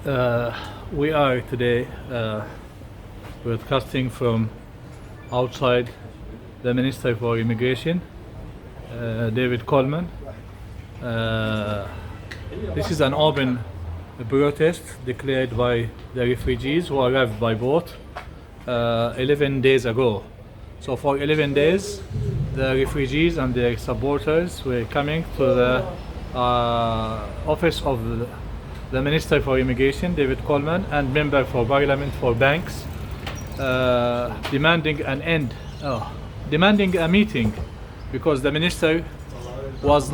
Uh, we are today broadcasting from outside the Minister for Immigration, David Coleman. This is an open protest declared by the refugees who arrived by boat 11 days ago. So for 11 days, the refugees and their supporters were coming to the office of the Minister for Immigration, David Coleman, and Member for Parliament for Banks, demanding an end, demanding a meeting, because the Minister was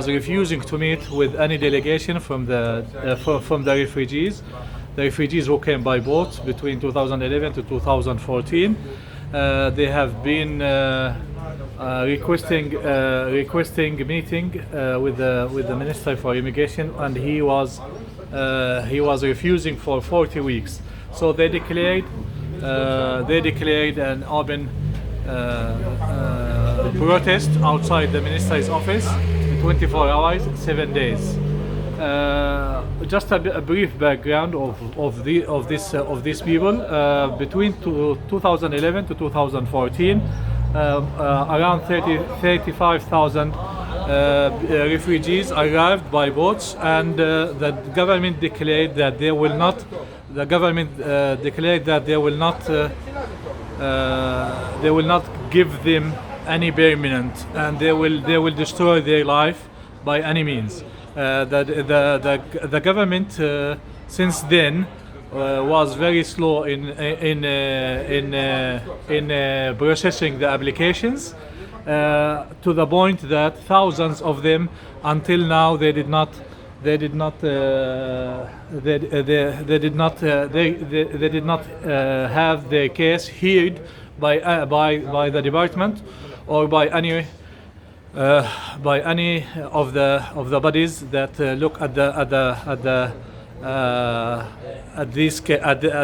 refusing to meet with any delegation from the refugees. The refugees who came by boat between 2011 to 2014. They have been requesting a meeting with the Minister for Immigration, and he was refusing for 40 weeks. So they declared an open protest outside the Minister's office, 24 hours, 7 days. Just a brief background of these people. Between 2011 to 2014, around 35,000 refugees arrived by boats, and the government declared that they will not. The government declared that they will not give them any permanent, and they will destroy their life by any means. The government since then was very slow in processing the applications, to the point that thousands of them until now they did not have their case heard by the department or by any of the bodies that look at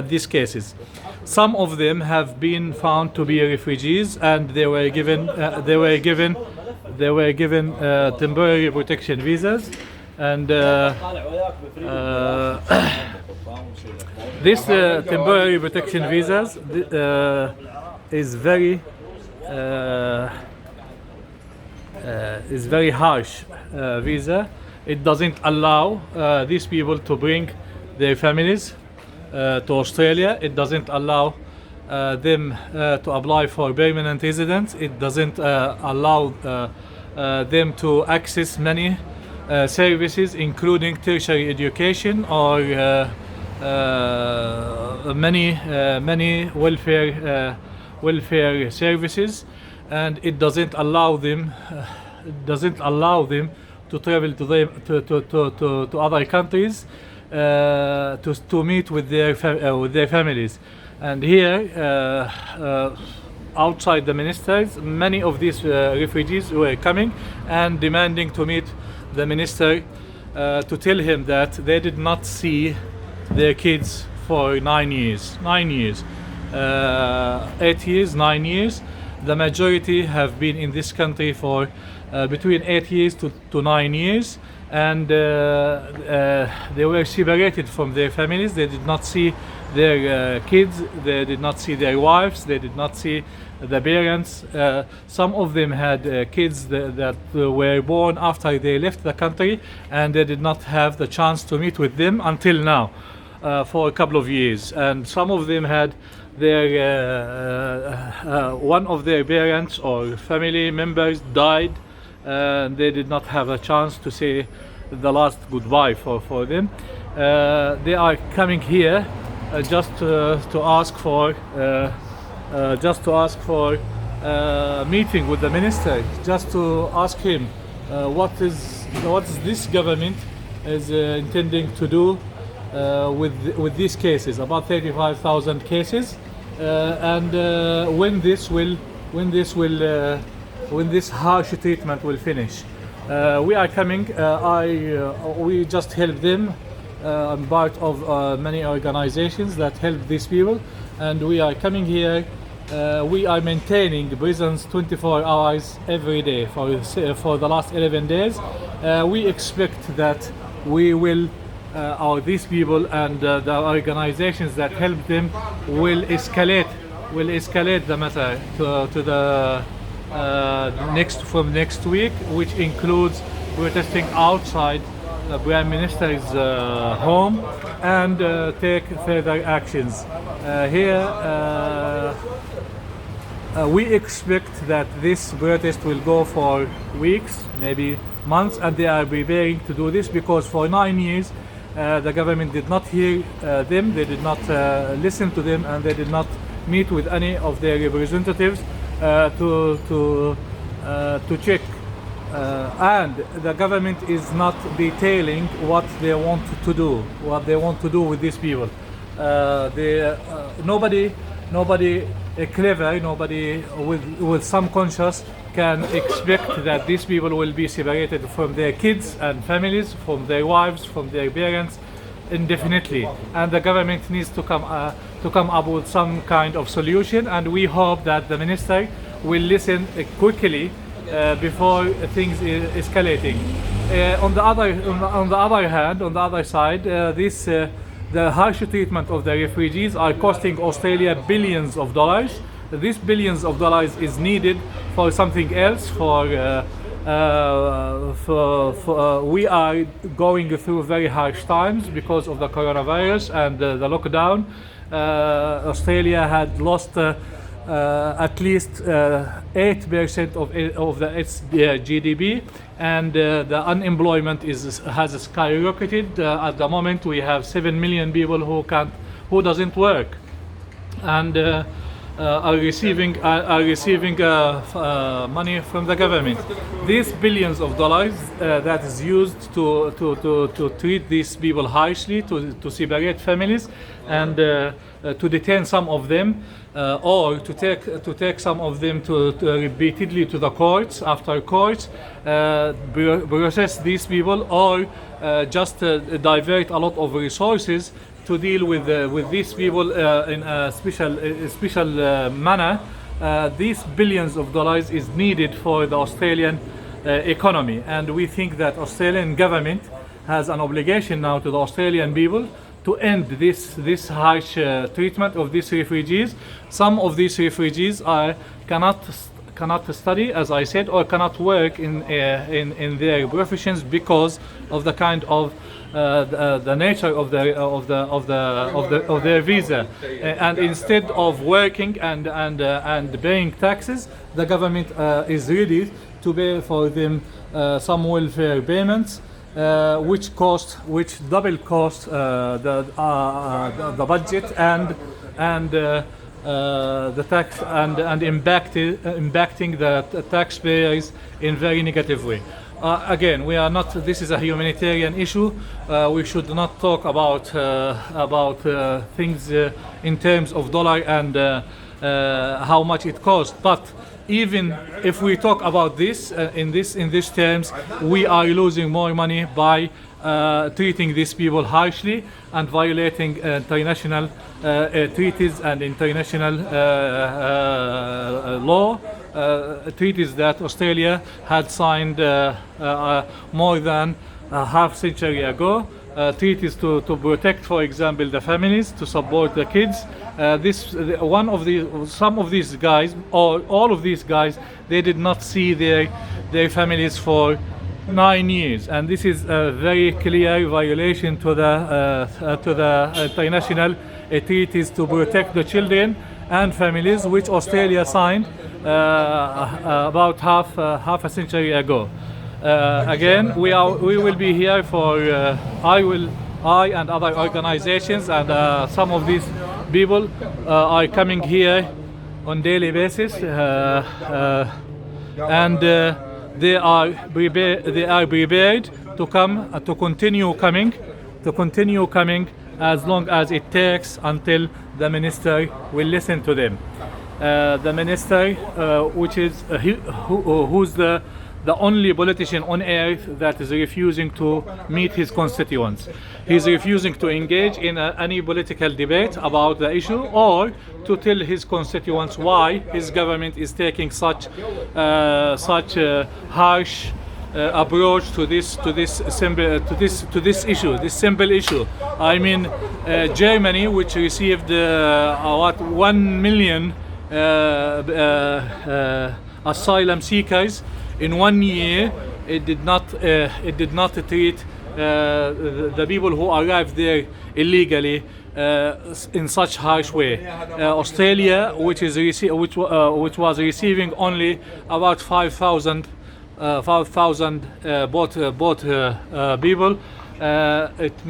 these cases. Some of them have been found to be refugees, and they were given temporary protection visas, and this temporary protection visas is very harsh visa. It doesn't allow these people to bring their families to Australia. It doesn't allow them to apply for permanent residence. It doesn't allow them to access many services, including tertiary education or many welfare services, and it doesn't allow them to travel to other countries to meet with their families. And here, outside the ministers, many of these refugees were coming and demanding to meet the minister to tell him that they did not see their kids for 9 years. 9 years. 8 years, 9 years. The majority have been in this country for between 8 years to 9 years, and they were separated from their families. They did not see their kids, they did not see their wives, they did not see the parents. Some of them had kids that were born after they left the country, and they did not have the chance to meet with them until now, for a couple of years. And some of them had one of their parents or family members died, and they did not have a chance to say the last goodbye for them. They are coming here just to ask for meeting with the minister, just to ask him what is this government is intending to do with these cases, about 35,000 cases, and when this harsh treatment will finish. We are coming. We just help them. I'm part of many organizations that help these people, and we are coming here. We are maintaining prisons 24 hours every day for the last 11 days. We expect that we will or these people and the organizations that help them will escalate the matter to the next week, which includes protesting outside the Prime Minister's home and take further actions. We expect that this protest will go for weeks, maybe months, and they are preparing to do this because for 9 years the government did not hear them, they did not listen to them, and they did not meet with any of their representatives to check. And the government is not detailing what they want to do with these people. Nobody clever, nobody with some conscience can expect that these people will be separated from their kids and families, from their wives, from their parents indefinitely. And the government needs to come up with some kind of solution, and we hope that the minister will listen quickly before things escalating. On the other side, the harsh treatment of the refugees are costing Australia billions of dollars. These billions of dollars is needed for something else. We are going through very harsh times because of the coronavirus and the lockdown. Australia had lost at least 8% of its GDP, and the unemployment has skyrocketed. At the moment, we have 7 million people who doesn't work, and are receiving money from the government. These billions of dollars that is used to treat these people harshly, to separate families, and to detain some of them, or to take some of them to repeatedly to the courts, after courts, process these people, or just divert a lot of resources to deal with these people in a special manner. These billions of dollars is needed for the Australian economy, and we think that Australian government has an obligation now to the Australian people to end this harsh treatment of these refugees. Some of these refugees cannot study, as I said, or cannot work in their professions because of the kind of the nature of their visa. And instead of working and paying taxes, the government is ready to pay for them some welfare payments, which double cost the budget and the tax and impacting the taxpayers in very negative way. Again, we are not. This is a humanitarian issue. We should not talk about things in terms of dollar and how much it costs. But even if we talk about this in these terms, we are losing more money by treating these people harshly and violating international treaties and international law, treaties that Australia had signed more than a half century ago. Treaties to protect, for example, the families, to support the kids. Some of these guys, or all of these guys, they did not see their families for 9 years, and this is a very clear violation to the international treaties to protect the children and families, which Australia signed about half a century ago. Again, we will be here for I and other organizations, and some of these people are coming here on daily basis, and they are prepared to come to continue coming as long as it takes until the minister will listen to them. The minister, which is who's the only politician on earth that is refusing to meet his constituents. He's refusing to engage in any political debate about the issue, or to tell his constituents why his government is taking such harsh approach to this issue, this simple issue. I mean, Germany, which received 1 million asylum seekers in 1 year, it did not treat the people who arrived there illegally in such harsh way. Australia, which was receiving only about 5,000 boat people, it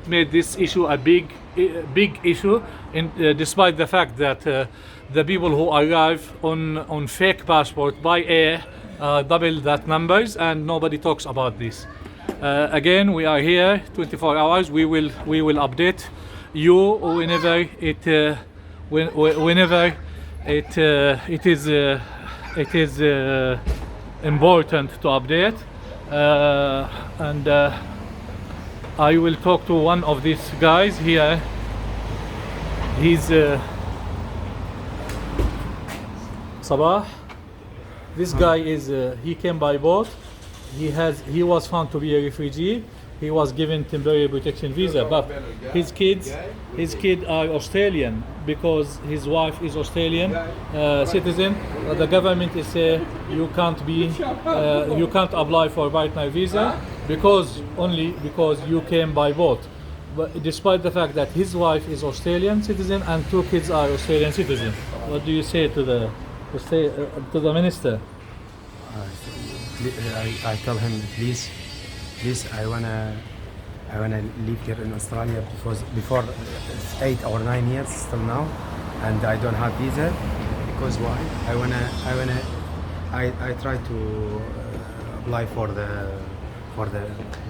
made this issue a big issue. Despite the fact that the people who arrive on fake passport by air double that numbers, and nobody talks about this. Again, we are here 24 hours. We will update you whenever it is important to update, and I will talk to one of these guys here. He's Sabah. This guy is he came by boat. He was found to be a refugee. He was given temporary protection visa, but his kids are Australian because his wife is Australian citizen. The government is saying you can't apply for partner visa because you came by boat. But despite the fact that his wife is Australian citizen and 2 kids are Australian citizen, what do you say to the minister? I tell him, please, I wanna live here in Australia before 8 or 9 years still now, and I don't have visa. Because why? I try to apply for the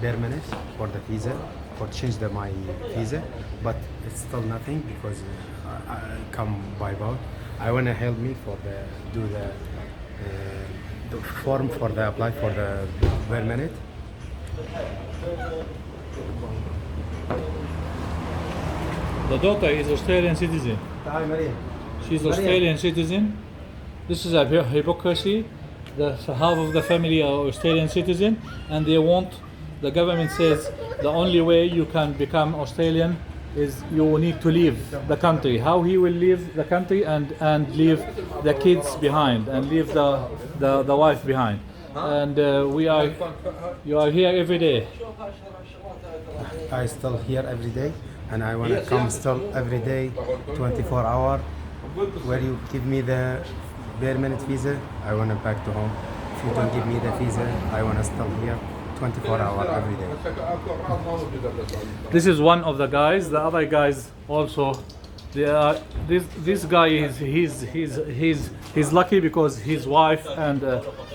permanent, for the visa, for change my visa, but it's still nothing because I come by boat. I wanna help me for do the form for the apply for the permanent. The daughter is Australian citizen. She's Australian citizen. This is a hypocrisy. Half of the family are Australian citizen, and the government says the only way you can become Australian is you need to leave the country. How he will leave the country and leave the kids behind and leave the wife behind? And you are here every day. I still here every day, and I want to come still every day, 24 hours. Where you give me the permanent visa, I want to back to home. If you don't give me the visa, I want to still here 24 hours every day. This is one of the guys. The other guys also. This guy he's lucky because his wife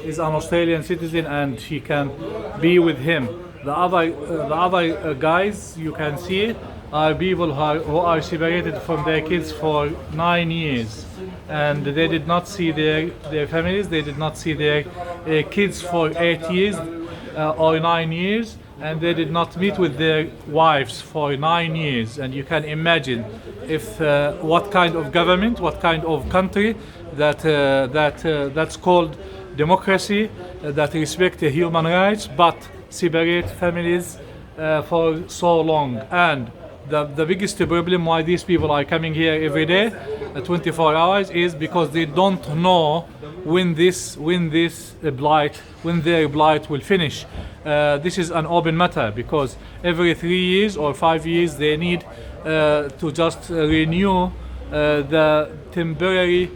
is an Australian citizen and she can be with him. The other guys you can see are people who are separated from their kids for 9 years, and they did not see their families. They did not see their kids for 8 years or 9 years, and they did not meet with their wives for 9 years. And you can imagine if what kind of government, what kind of country that's called democracy, that respect human rights, but separate families for so long. And the biggest problem why these people are coming here every day, 24 hours, is because they don't know when their blight will finish. This is an open matter because every 3 years or 5 years they need to just renew the temporary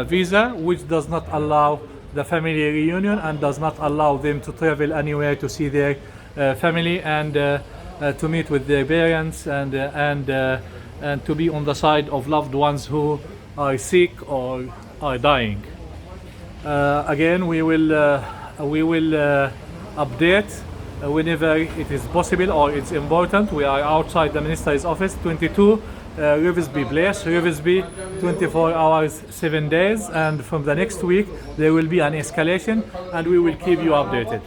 visa, which does not allow the family reunion and does not allow them to travel anywhere to see their family and to meet with their parents and to be on the side of loved ones who are sick or are dying. Again, we will update whenever it is possible or it's important. We are outside the minister's office, 22 Rivesby Place, Rivesby, 24 hours, 7 days, and from the next week there will be an escalation and we will keep you updated.